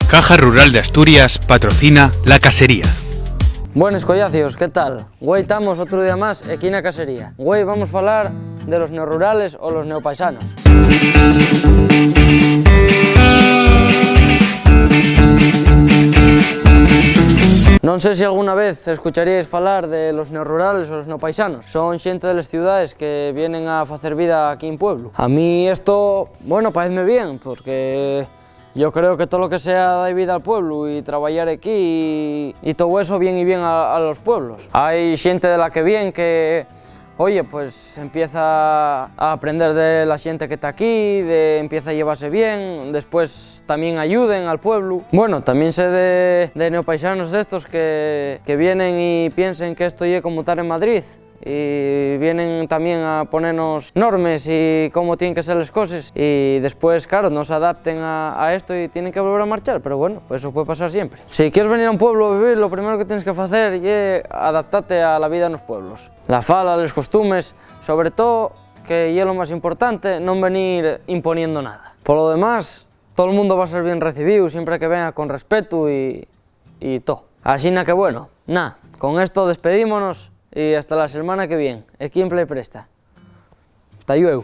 Caja Rural de Asturias patrocina La Casería. Buenos collacios, ¿qué tal? Güey, estamos otro día más aquí en la casería. Güey, vamos a hablar de los neorurales o los neopaisanos. Non sei se alguna vez escucharíais falar de los neorurales o los neopaisanos. Son xente de las ciudades que vienen a facer vida aquí en pueblo. A mí esto, bueno, pareceme bien, porque yo creo que todo lo que sea dar vida al pueblo y trabajar aquí y todo eso viene y bien a los pueblos. Hay gente de la que viene que, oye, pues empieza a aprender de la gente que está aquí, empieza a llevarse bien, después también ayuden al pueblo. Bueno, también sé de neopaisanos estos que vienen y piensen que esto es como estar en Madrid, y vienen también a ponernos normas y cómo tienen que ser las cosas y después, claro, no se adapten a esto y tienen que volver a marchar, pero bueno, pues eso puede pasar siempre. Si quieres venir a un pueblo a vivir, lo primero que tienes que hacer es adaptarte a la vida en los pueblos. La fala, los costumes, sobre todo, que es lo más importante, no venir imponiendo nada. Por lo demás, todo el mundo va a ser bien recibido siempre que venga con respeto y todo. Así que bueno, nada, con esto despedímonos y hasta la semana que viene, aquí en Play Presta. Hasta luego.